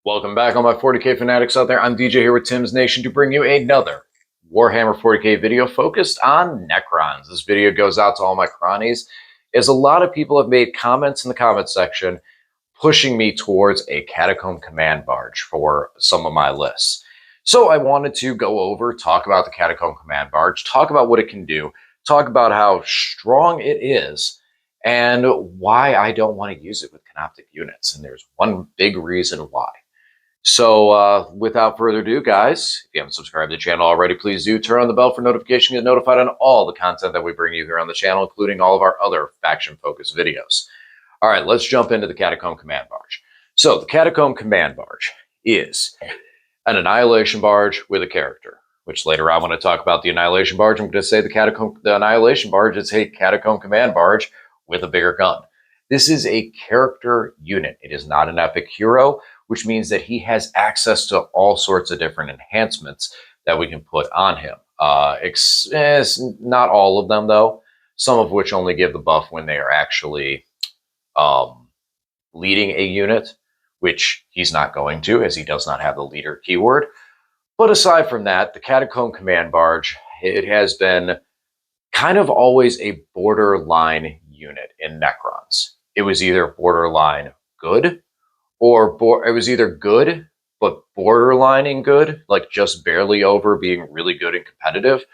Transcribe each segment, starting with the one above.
Welcome back, all my 40k fanatics out there. I'm DJ here with Tim's Nation to bring you another Warhammer 40k video focused on Necrons. This video goes out to all my cronies, as a lot of people have made comments in the comment section pushing me towards a Catacomb command barge for some of my lists. So I wanted to go over, talk about the Catacomb command barge, talk about what it can do, talk about how strong it is, and why I don't want to use it with canoptic units. And there's one big reason why. So without further ado, guys, if you haven't subscribed to the channel already, please do turn on the bell for notification to get notified on all the content that we bring you here on the channel, including all of our other faction-focused videos. All right, let's jump into the Catacomb Command Barge. So the Catacomb Command Barge is an Annihilation Barge with a character, which later on when I talk about the Annihilation Barge, I'm going to say the Annihilation Barge is a Catacomb Command Barge with a bigger gun. This is a character unit. It is not an epic hero, which means that he has access to all sorts of different enhancements that we can put on him. Not all of them, though. Some of which only give the buff when they are actually leading a unit, which he's not going to, as he does not have the leader keyword. But aside from that, the Catacomb Command Barge, it has been kind of always a borderline unit in Necrons. It was either borderline good, or it was either good, but borderlining good, like just barely over being really good and competitive,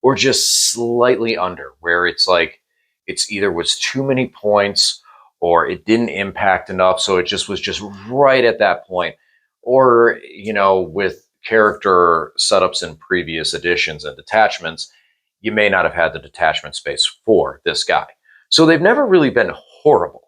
or just slightly under, where it's like, it's either was too many points, or it didn't impact enough, so it just was just right at that point. Or, you know, with character setups in previous editions and detachments, you may not have had the detachment space for this guy. So they've never really been horrible.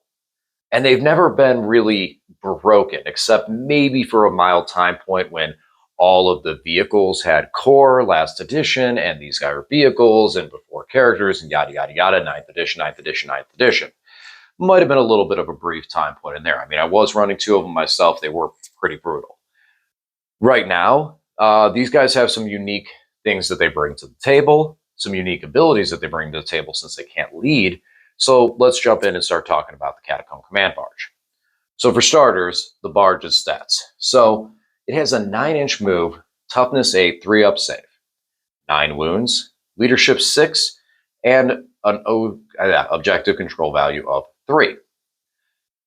And they've never been really broken, except maybe for a mild time point when all of the vehicles had core last edition, and these guys were vehicles, and before characters, and yada, yada, yada, 9th edition, 9th edition, 9th edition. Might have been a little bit of a brief time point in there. I mean, I was running 2 of them myself. They were pretty brutal. Right now, these guys have some unique things that they bring to the table, some unique abilities that they bring to the table since they can't lead. So let's jump in and start talking about the Catacomb Command Barge. So for starters, the Barge's stats. So it has a 9-inch move, toughness 8, 3-up save, 9 wounds, leadership 6, and an objective control value of 3.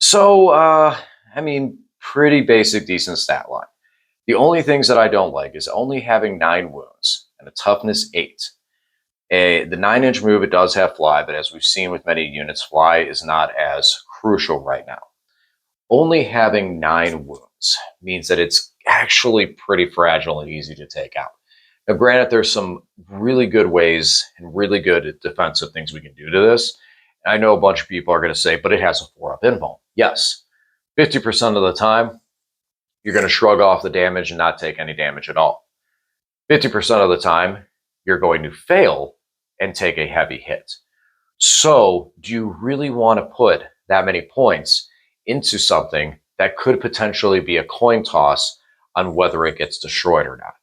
So, I mean, pretty basic, decent stat line. The only things that I don't like is only having 9 wounds and a toughness 8. The 9-inch move, it does have fly, but as we've seen with many units, fly is not as crucial right now. Only having 9 wounds means that it's actually pretty fragile and easy to take out. Now, granted, there's some really good ways and really good defensive things we can do to this. I know a bunch of people are going to say, but it has a 4-up invuln. Yes, 50% of the time, you're going to shrug off the damage and not take any damage at all. 50% of the time, you're going to fail and take a heavy hit. So do you really want to put that many points into something that could potentially be a coin toss on whether it gets destroyed or not?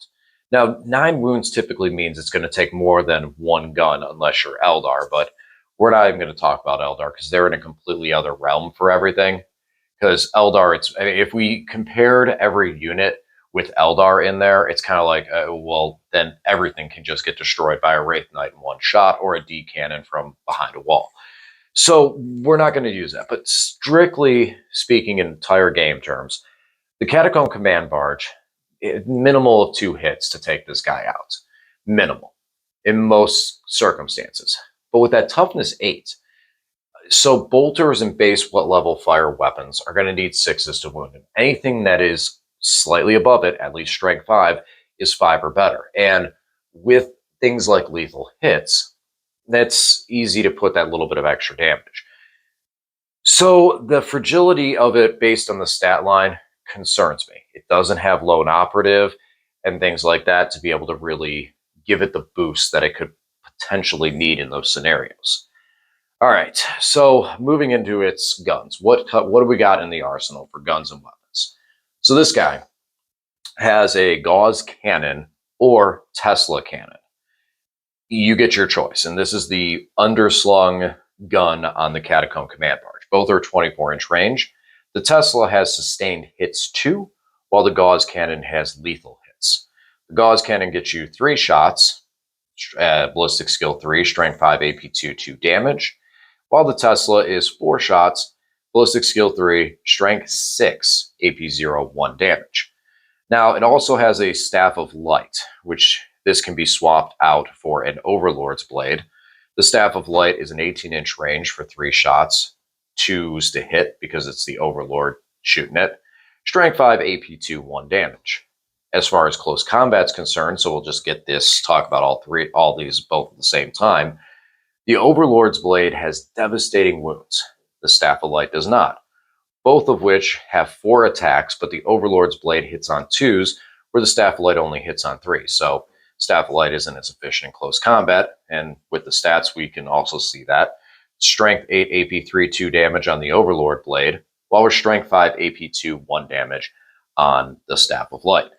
Now, 9 wounds typically means it's going to take more than 1 gun unless you're Eldar, but we're not even going to talk about Eldar because they're in a completely other realm for everything. Because Eldar, if we compared every unit with Eldar in there, it's kind of like, well, then everything can just get destroyed by a Wraith Knight in one shot or a D cannon from behind a wall. So we're not going to use that. But strictly speaking in entire game terms, the Catacomb Command Barge, minimal of 2 hits to take this guy out. Minimal in most circumstances. But with that toughness 8, so bolters and base level fire weapons are going to need 6s to wound him. Anything that is slightly above it, at least strength 5, is 5 or better. And with things like lethal hits, that's easy to put that little bit of extra damage. So the fragility of it based on the stat line concerns me. It doesn't have lone operative and things like that to be able to really give it the boost that it could potentially need in those scenarios. All right, so moving into its guns. What do we got in the arsenal for guns and weapons? So this guy has a gauze cannon or Tesla cannon. You get your choice, and this is the underslung gun on the Catacomb Command Barge. Both are 24-inch range. The Tesla has sustained hits 2, while the gauze cannon has lethal hits. The gauze cannon gets you 3 shots, ballistic skill 3, strength 5, AP 2, 2 damage, while the Tesla is 4 shots, ballistic skill 3, strength 6, AP 0, 1 damage. Now, it also has a Staff of Light, which this can be swapped out for an Overlord's Blade. The Staff of Light is an 18-inch range for 3 shots, 2s to hit because it's the Overlord shooting it. Strength 5, AP 2, 1 damage. As far as close combat's concerned, so we'll just get this, talk about all these both at the same time. The Overlord's Blade has devastating wounds. The Staff of Light does not. Both of which have 4 attacks, but the Overlord's Blade hits on 2s, where the Staff of Light only hits on 3. So Staff of Light isn't as efficient in close combat, and with the stats we can also see that. Strength 8, AP 3, 2 damage on the Overlord Blade, while we're Strength 5, AP 2, 1 damage on the Staff of Light.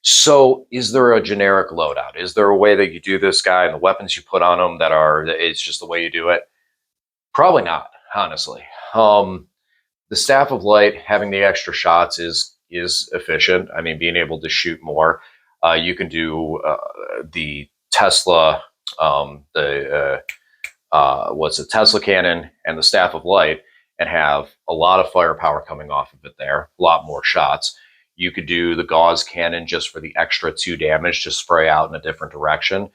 So is there a generic loadout? Is there a way that you do this guy and the weapons you put on him it's just the way you do it? Probably not, honestly. The Staff of Light, having the extra shots is efficient. I mean, being able to shoot more. You can do the Tesla, Tesla cannon and the Staff of Light and have a lot of firepower coming off of it there, a lot more shots. You could do the gauze cannon just for the extra 2 damage to spray out in a different direction.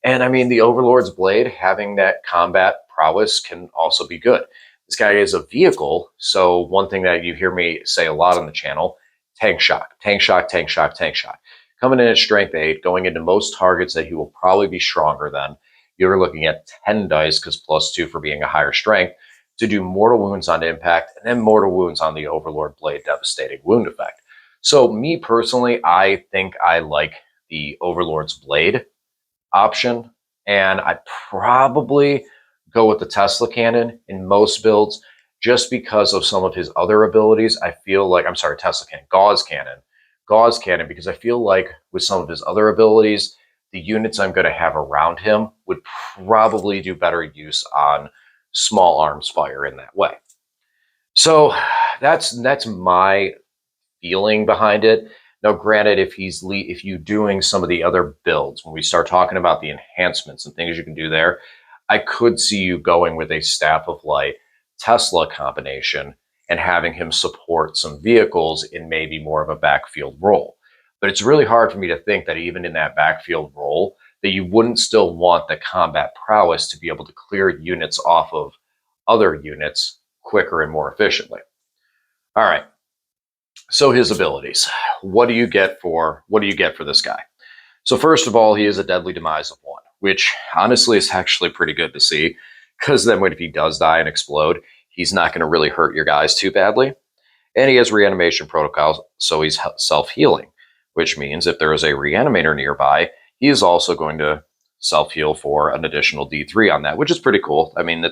And I mean, the Overlord's Blade, having that combat prowess can also be good. This guy is a vehicle, so one thing that you hear me say a lot on the channel, tank shock, tank shock, tank shock, tank shock. Coming in at strength 8, going into most targets that he will probably be stronger than, you're looking at 10 dice, because +2 for being a higher strength, to do mortal wounds on impact, and then mortal wounds on the Overlord Blade devastating wound effect. So me personally, I think I like the Overlord's Blade option, and I'd probably go with the Tesla cannon in most builds just because of some of his other abilities. I feel like, Tesla cannon, gauze cannon, because I feel like with some of his other abilities, the units I'm going to have around him would probably do better use on small arms fire in that way. So that's my feeling behind it. Now, granted, if you're doing some of the other builds, when we start talking about the enhancements and things you can do there, I could see you going with a Staff of Light Tesla combination and having him support some vehicles in maybe more of a backfield role. But it's really hard for me to think that even in that backfield role, that you wouldn't still want the combat prowess to be able to clear units off of other units quicker and more efficiently. All right. So his abilities. What do you get for this guy? So first of all, he is a deadly demise of 1, which honestly is actually pretty good to see, because then if he does die and explode, he's not going to really hurt your guys too badly. And he has reanimation protocols, so he's self-healing, which means if there is a reanimator nearby, he is also going to self-heal for an additional D3 on that, which is pretty cool. I mean,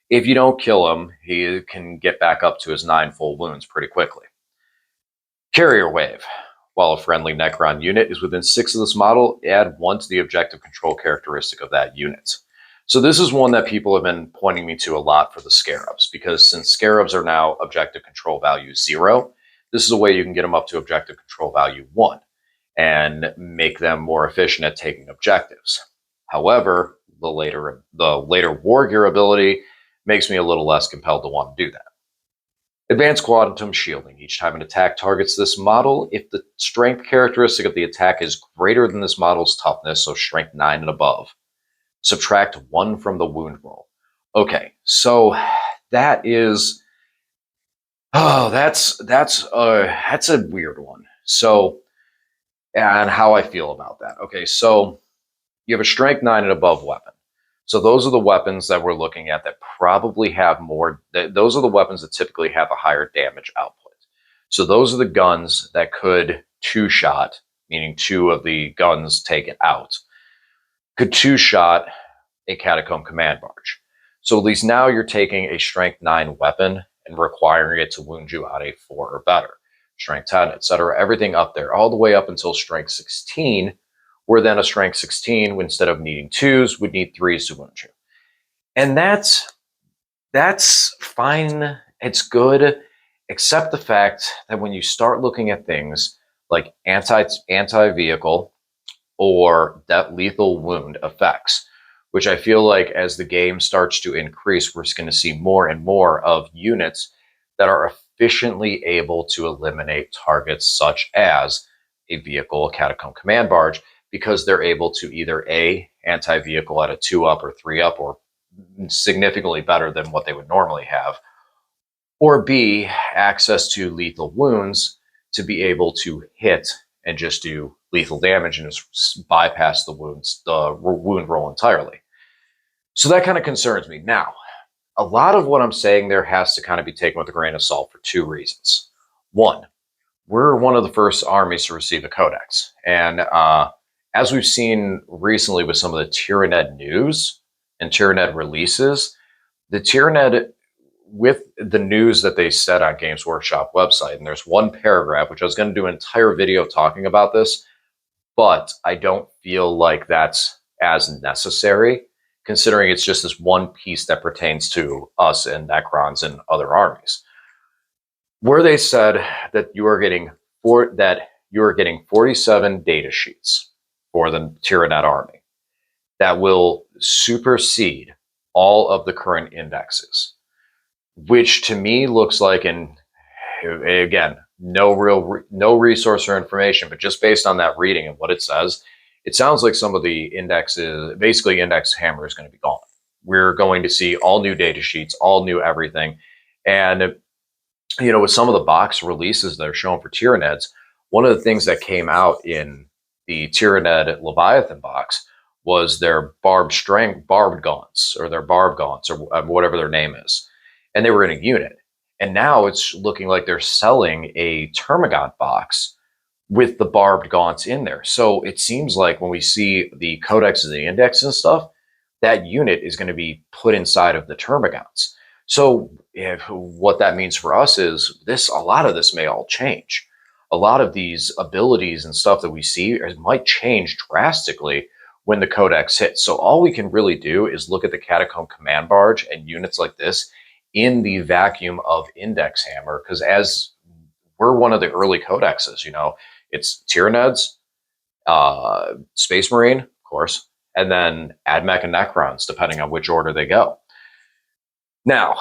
if you don't kill him, he can get back up to his 9 full wounds pretty quickly. Carrier Wave. While a friendly Necron unit is within 6 of this model, add 1 to the objective control characteristic of that unit. So this is one that people have been pointing me to a lot for the Scarabs, because since Scarabs are now objective control value 0, this is a way you can get them up to objective control value 1 and make them more efficient at taking objectives. However, the later War Gear ability makes me a little less compelled to want to do that. Advanced Quantum Shielding. Each time an attack targets this model, if the strength characteristic of the attack is greater than this model's toughness, so strength 9 and above, subtract 1 from the wound roll. Okay, so that is, that's a weird one. So, and how I feel about that. Okay, so you have a strength 9 and above weapon. So those are the weapons that we're looking at that probably have more, those are the weapons that typically have a higher damage output. So those are the guns that could 2-shot, meaning 2 of the guns take it out, could 2-shot a Catacomb command barge. So at least now you're taking a strength 9 weapon and requiring it to wound you at a 4 or better. Strength 10, etc., everything up there, all the way up until strength 16, where then a strength 16, instead of needing 2s, would need 3s to wound you. And that's fine. It's good. except the fact that when you start looking at things like anti-vehicle or that lethal wound effects, which I feel like as the game starts to increase, we're going to see more and more of units that are efficiently able to eliminate targets such as a vehicle, a Catacomb command barge, because they're able to either A, anti-vehicle at a 2-up or 3-up, or significantly better than what they would normally have, or B, access to lethal wounds to be able to hit and just do lethal damage and just bypass the wound roll entirely. So that kind of concerns me. Now, a lot of what I'm saying there has to kind of be taken with a grain of salt for two reasons. One, we're one of the first armies to receive a codex. And as we've seen recently with some of the Tyranid news and Tyranid releases, the Tyranid, with the news that they said on Games Workshop website, and there's one paragraph, which I was going to do an entire video talking about this, but I don't feel like that's as necessary, considering it's just this one piece that pertains to us and Necrons and other armies, where they said that you are getting 47 data sheets for the Tyranid army that will supersede all of the current indexes, which to me looks like, and again, no resource or information, but just based on that reading and what it says, it sounds like some of the indexes, basically index hammer, is going to be gone. We're going to see all new data sheets, all new everything. And, with some of the box releases that are shown for Tyranids, one of the things that came out in the Tyranid Leviathan box was their barbed gaunts, or their barb gaunts, or whatever their name is. And they were in a unit. And now it's looking like they're selling a Termagant box with the barbed gaunts in there. So it seems like when we see the codex and the index and stuff, that unit is going to be put inside of the Termagants. So what that means for us is a lot of this may all change. A lot of these abilities and stuff that we see might change drastically when the codex hits. So all we can really do is look at the Catacomb command barge and units like this in the vacuum of Index Hammer, because as we're one of the early codexes, it's Tyranids, Space Marine, of course, and then Admech and Necrons, depending on which order they go. Now,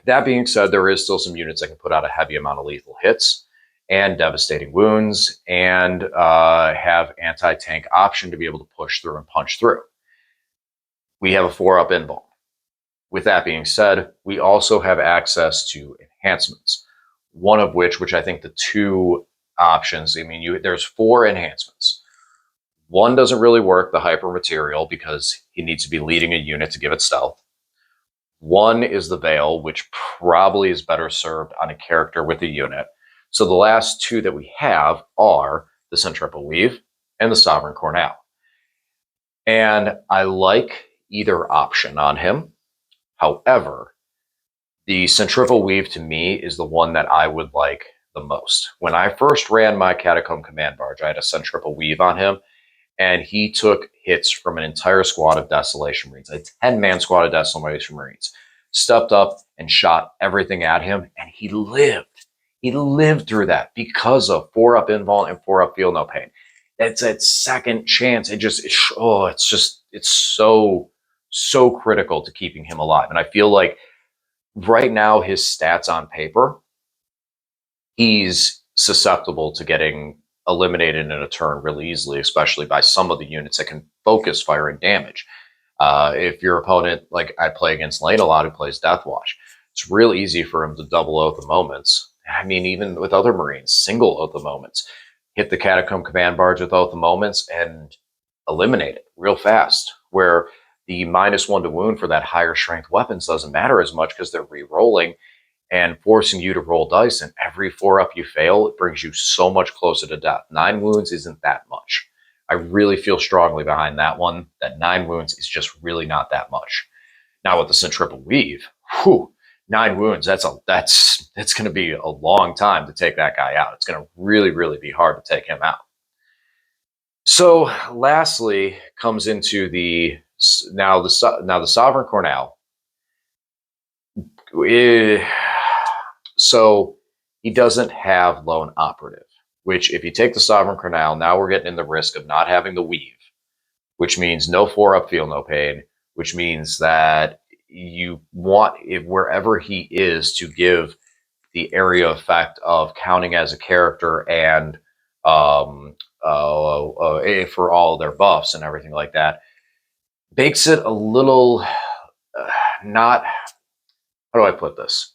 that being said, there is still some units that can put out a heavy amount of lethal hits and devastating wounds, and have anti-tank option to be able to push through and punch through. We have a 4-up invuln. With that being said, we also have access to enhancements, one of which I think the two options, there's 4 enhancements. One doesn't really work, the hyper material, because he needs to be leading a unit to give it stealth. One is the veil, which probably is better served on a character with a unit. So the last 2 that we have are the Centripetal Weave and the Sovereign Cornell. And I like either option on him. However, the Centripetal Weave to me is the one that I would like the most. When I first ran my Catacomb command barge, I had a Centripetal Weave on him, and he took hits from an entire squad of Desolation Marines, a 10-man squad of Desolation Marines, stepped up and shot everything at him, and he lived. He lived through that because of 4-up invuln and 4-up feel no pain. It's that second chance. It's so critical to keeping him alive. And I feel like right now his stats on paper, he's susceptible to getting eliminated in a turn really easily, especially by some of the units that can focus fire and damage. If your opponent, like I play against Lane a lot, who plays Deathwatch, it's real easy for him to double Oath of Moments. Even with other Marines, single Oath of Moments. Hit the Catacomb command barge with Oath of Moments and eliminate it real fast, where the -1 to wound for that higher strength weapons doesn't matter as much because they're re-rolling and forcing you to roll dice. And every 4-up you fail, it brings you so much closer to death. 9 wounds isn't that much. I really feel strongly behind that one, that 9 wounds is just really not that much. Now with the Centripetal Weave, 9 wounds, that's going to be a long time to take that guy out. It's going to really, really be hard to take him out. So lastly comes into the Sovereign Cornell. So he doesn't have lone operative, which if you take the Sovereign Cornell, now we're getting in the risk of not having the weave, which means no 4-up, feel no pain, which means that you want, if wherever he is, to give the area effect of counting as a character and for all their buffs and everything like that, makes it a little not, how do I put this?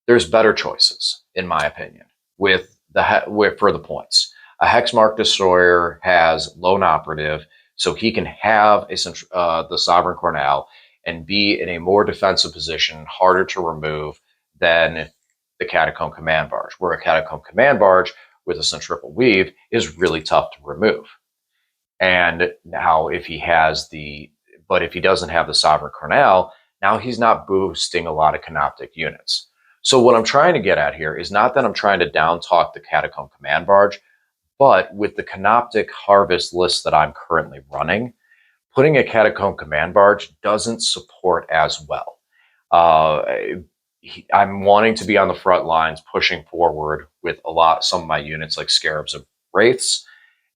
There's better choices, in my opinion, for the points. A Hexmark Destroyer has lone operative, so he can have the Sovereign Cornell and be in a more defensive position, harder to remove than the Catacomb Command Barge, where a Catacomb Command Barge with a Centriple Weave is really tough to remove. And now if he doesn't have the Sovereign Cornell, now he's not boosting a lot of Canoptic units. So what I'm trying to get at here is not that I'm trying to down talk the Catacomb Command Barge, but with the Canoptic Harvest list that I'm currently running, putting a Catacomb Command Barge doesn't support as well. I'm wanting to be on the front lines, pushing forward with some of my units like Scarabs and Wraiths,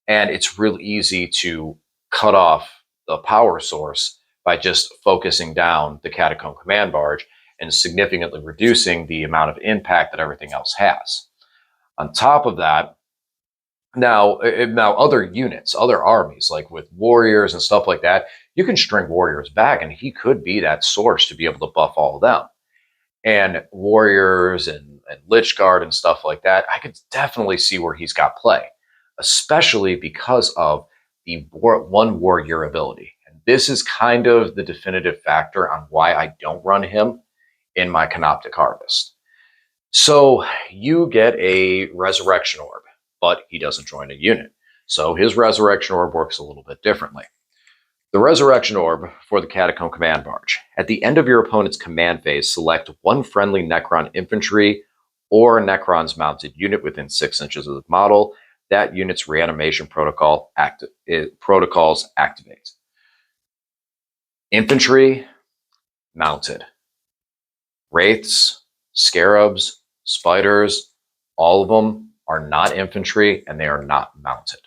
and it's real easy to cut off the power source by just focusing down the Catacomb Command Barge and significantly reducing the amount of impact that everything else has. On top of that, now other units, other armies, like with warriors and stuff like that, you can string warriors back, and he could be that source to be able to buff all of them. And warriors and Lich Guard and stuff like that, I could definitely see where he's got play, especially because of the one warrior ability. And this is kind of the definitive factor on why I don't run him in my Canoptic Harvest. So you get a Resurrection Orb, but he doesn't join a unit. So his Resurrection Orb works a little bit differently. The Resurrection Orb for the Catacomb Command Barge. At the end of your opponent's command phase, select one friendly Necron infantry or Necrons mounted unit within 6 inches of the model. That unit's reanimation protocols activate. Infantry, mounted. Wraiths, Scarabs, Spiders, all of them are not infantry and they are not mounted.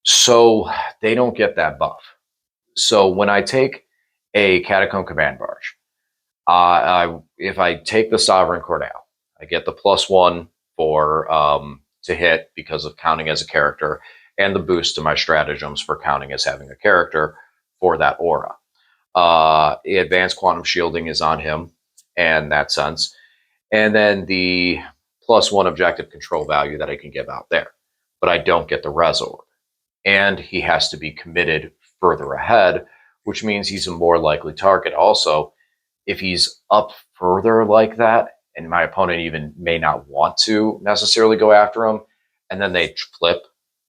So they don't get that buff. So when I take a Catacomb Command Barge, if I take the Sovereign Cornell, I get the +1 for to hit because of counting as a character, and the boost to my stratagems for counting as having a character for that aura. Advanced Quantum Shielding is on him in that sense, and then the +1 objective control value that I can give out there. But I don't get the Res Orb. And he has to be committed further ahead, which means he's a more likely target. Also, if he's up further like that, and my opponent even may not want to necessarily go after him, and then they flip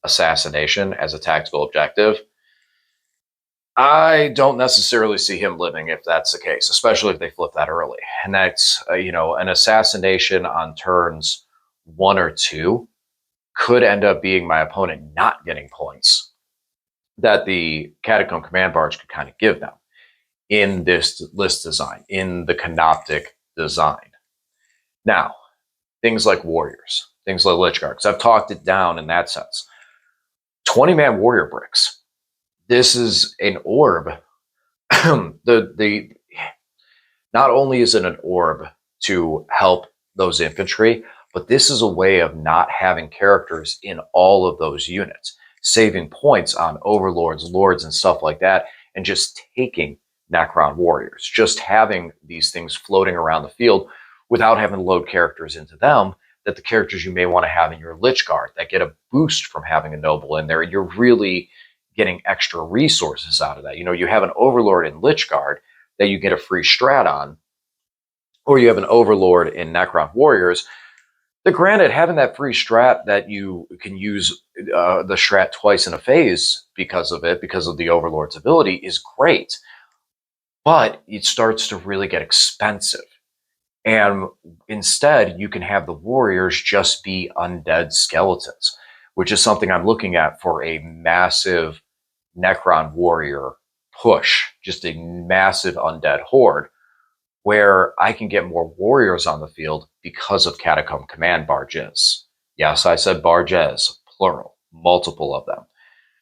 Assassination as a tactical objective, I don't necessarily see him living if that's the case, especially if they flip that early. And that's, an Assassination on turns 1 or 2 could end up being my opponent not getting points that the Catacomb Command Barge could kind of give them in this list design, in the Canoptic design. Now, things like warriors, things like Lich Guard, because I've talked it down in that sense. 20-man warrior bricks. This is an orb. Not only is it an orb to help those infantry, but this is a way of not having characters in all of those units, saving points on overlords, lords, and stuff like that, and just taking Necron warriors, just having these things floating around the field without having to load characters into them, that the characters you may want to have in your Lich Guard that get a boost from having a noble in there. You're really getting extra resources out of that. You have an overlord in Lich Guard that you get a free strat on, or you have an overlord in Necron warriors. Granted, having that free strat that you can use the strat twice in a phase because of the Overlord's ability is great. But it starts to really get expensive. And instead, you can have the warriors just be undead skeletons, which is something I'm looking at for a massive Necron warrior push, just a massive undead horde, where I can get more warriors on the field because of Catacomb command barges. Yes, I said barges, plural, multiple of them,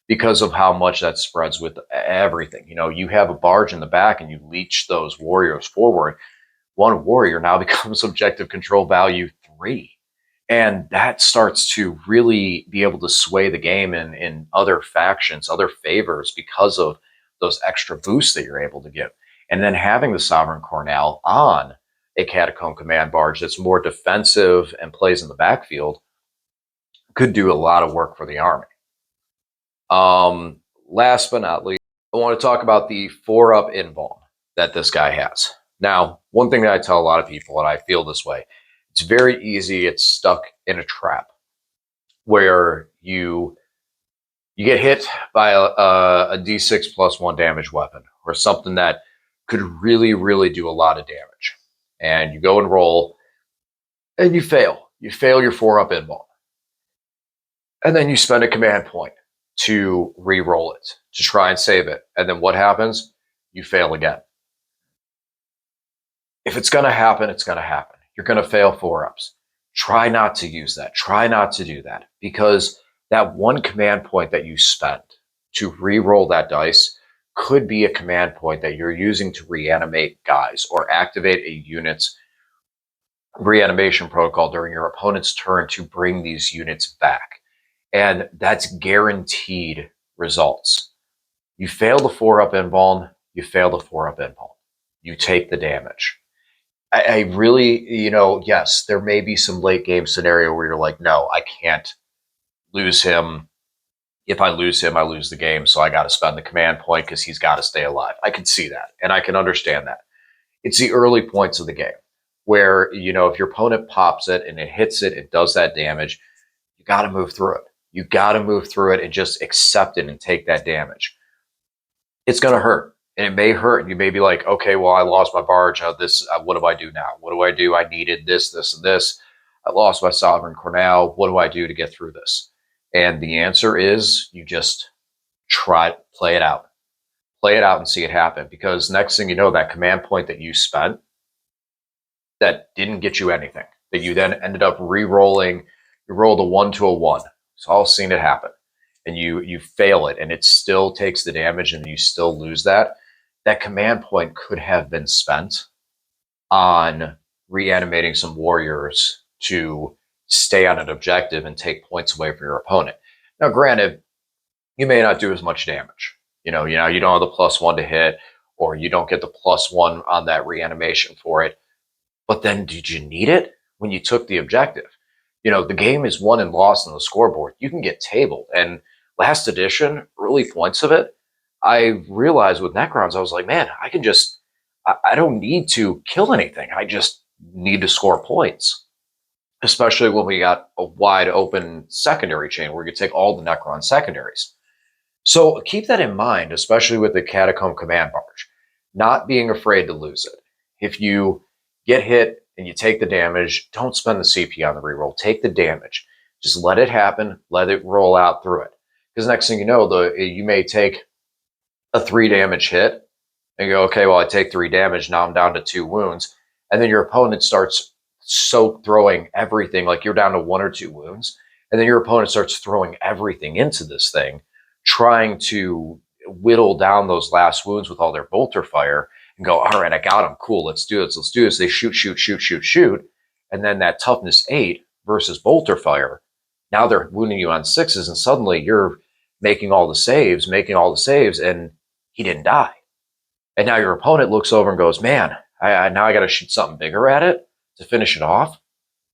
because of how much that spreads with everything. You know, you have a barge in the back and you leech those warriors forward. One warrior now becomes objective control value 3. And that starts to really be able to sway the game in other factions, other favors, because of those extra boosts that you're able to give. And then having the Sovereign Cornell on a Catacomb command barge that's more defensive and plays in the backfield could do a lot of work for the army. Last but not least, I want to talk about the 4-up invuln that this guy has. Now, one thing that I tell a lot of people, and I feel this way, it's very easy. It's stuck in a trap where you get hit by a D6 plus 1 damage weapon or something that could really, really do a lot of damage. And you go and roll and you fail. You fail your 4-up invuln. And then you spend a command point to re-roll it, to try and save it. And then what happens? You fail again. If it's going to happen, it's going to happen. You're going to fail 4-ups. Try not to use that. Try not to do that, because that one command point that you spent to re-roll that dice could be a command point that you're using to reanimate guys or activate a unit's reanimation protocol during your opponent's turn to bring these units back. And that's guaranteed results. You fail the 4-up invuln, you fail the 4-up invuln. You take the damage. I really, yes, there may be some late game scenario where you're like, no, I can't lose him. If I lose him, I lose the game. So I got to spend the command point because he's got to stay alive. I can see that. And I can understand that. It's the early points of the game where, if your opponent pops it and it hits it, it does that damage. You got to move through it. You got to move through it and just accept it and take that damage. It's going to hurt. And it may hurt, and you may be like, okay, well, I lost my barge. What do I do now? What do I do? I needed this, this, and this. I lost my Sovereign Cornell. What do I do to get through this? And the answer is you just play it out. Play it out and see it happen. Because next thing you know, that command point that you spent that didn't get you anything, that you then ended up re-rolling, you rolled a 1 to a 1. So I've seen it happen. And you fail it, and it still takes the damage, and you still lose that. That command point could have been spent on reanimating some warriors to stay on an objective and take points away from your opponent. Now, granted, you may not do as much damage. You don't have the +1 to hit, or you don't get the +1 on that reanimation for it. But then did you need it when you took the objective? The game is won and lost on the scoreboard. You can get tabled. And last edition, early points of it, I realized with Necrons, I was like, man, I don't need to kill anything. I just need to score points. Especially when we got a wide open secondary chain where you take all the Necron secondaries. So keep that in mind, especially with the Catacomb command barge, not being afraid to lose it. If you get hit and you take the damage, don't spend the CP on the reroll. Take the damage. Just let it happen. Let it roll out through it. Because next thing you know, you may take a 3 damage hit and you go, okay, well, I take 3 damage. Now I'm down to 2 wounds. And then your opponent starts throwing everything, like you're down to 1 or 2 wounds. And then your opponent starts throwing everything into this thing, trying to whittle down those last wounds with all their bolter fire and go, all right, I got them. Cool, let's do this. Let's do this. They shoot. And then that toughness 8 versus bolter fire, now they're wounding you on 6s, and suddenly you're making all the saves, and he didn't die. And now your opponent looks over and goes, man, now I got to shoot something bigger at it to finish it off.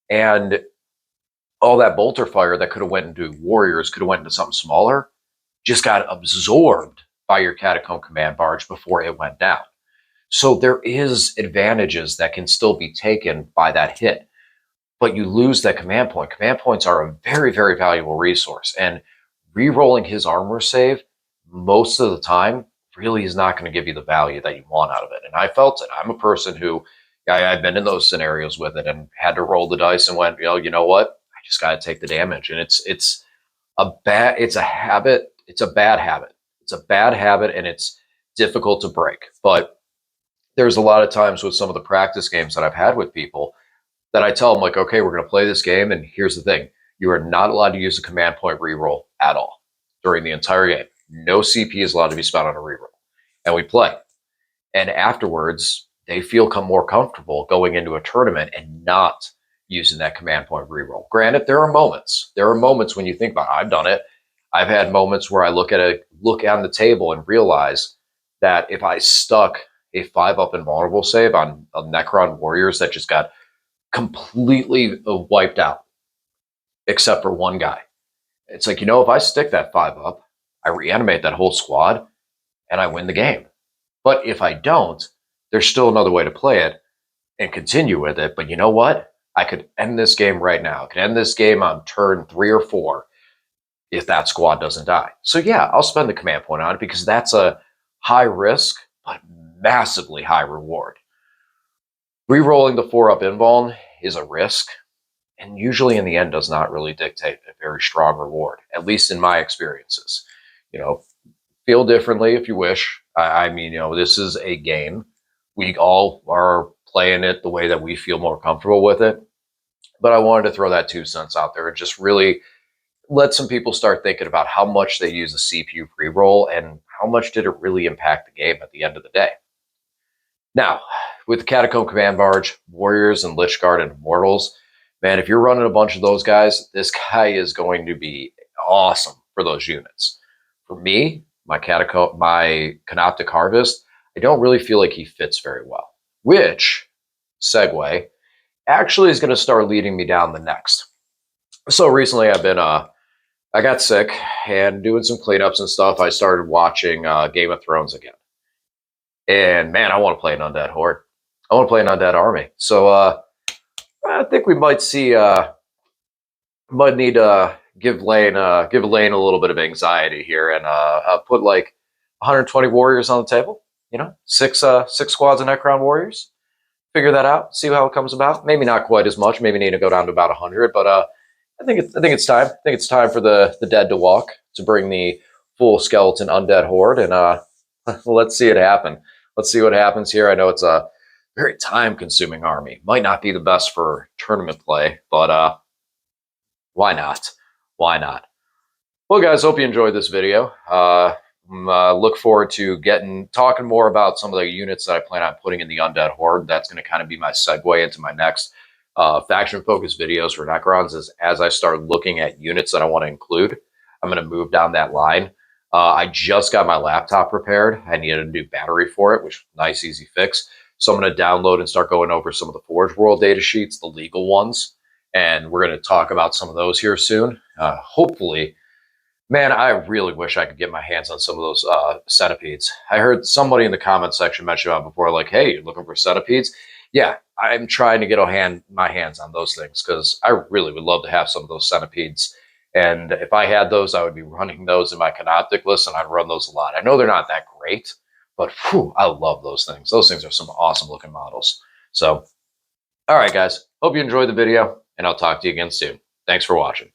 And all that bolter fire that could have went into warriors, could have went into something smaller, just got absorbed by your Catacomb command barge before it went down. So there is advantages that can still be taken by that hit, but you lose that command point. Command points are a very, very valuable resource, and re-rolling his armor save most of the time really is not going to give you the value that you want out of it. And I felt it. I'm a person who, I've been in those scenarios with it and had to roll the dice and went, you know what? I just got to take the damage. And it's a habit. It's a bad habit. It's a bad habit, and it's difficult to break. But there's a lot of times with some of the practice games that I've had with people that I tell them, like, okay, we're going to play this game. And here's the thing: you are not allowed to use a command point reroll at all during the entire game. No CP is allowed to be spent on a reroll. And we play. And afterwards, they feel more comfortable going into a tournament and not using that command point reroll. Granted, there are moments. There are moments when you think about, I've done it. I've had moments where I look on the table and realize that if I stuck a 5-up invulnerable save on a Necron warriors that just got completely wiped out, except for one guy, it's like, if I stick that 5-up, I reanimate that whole squad and I win the game. But if I don't, there's still another way to play it and continue with it. But you know what? I could end this game right now. I could end this game on turn 3 or 4 if that squad doesn't die. So yeah, I'll spend the command point on it because that's a high risk, but massively high reward. Rerolling the 4-up invuln is a risk, and usually in the end does not really dictate a very strong reward, at least in my experiences. Feel differently if you wish. I mean, this is a game. We all are playing it the way that we feel more comfortable with it. But I wanted to throw that 2 cents out there and just really let some people start thinking about how much they use a CPU reroll and how much did it really impact the game at the end of the day. Now, with the Catacomb Command Barge, Warriors and Lich Guard and Immortals, man, if you're running a bunch of those guys, this guy is going to be awesome for those units. For me, my Canoptic Harvest, I don't really feel like he fits very well, which, segue, actually is going to start leading me down the next. So recently I got sick and doing some cleanups and stuff. I started watching Game of Thrones again. And man, I want to play an undead horde. I want to play an undead army. So I think we might need to give Lane a little bit of anxiety here and put like 120 warriors on the table. Six squads of Necron warriors. Figure that out. See how it comes about. Maybe not quite as much. Maybe need to go down to about 100. But I think it's time. I think it's time for the dead to walk, to bring the full skeleton undead horde, and let's see it happen. Let's see what happens here. I know it's a very time-consuming army. Might not be the best for tournament play, but why not? Why not? Well, guys, hope you enjoyed this video. Look forward to talking more about some of the units that I plan on putting in the undead horde. That's going to kind of be my segue into my next faction-focused videos for Necrons. As I start looking at units that I want to include, I'm going to move down that line. I just got my laptop repaired. I needed a new battery for it, which nice, easy fix. So I'm going to download and start going over some of the Forge World data sheets, the legal ones, and we're going to talk about some of those here soon. Hopefully, man, I really wish I could get my hands on some of those centipedes. I heard somebody in the comment section mention about before, like, hey, you're looking for centipedes? Yeah, I'm trying to get my hands on those things because I really would love to have some of those centipedes. And if I had those, I would be running those in my Canoptic list, and I'd run those a lot. I know they're not that great, but whew, I love those things. Those things are some awesome looking models. So, all right, guys, hope you enjoyed the video, and I'll talk to you again soon. Thanks for watching.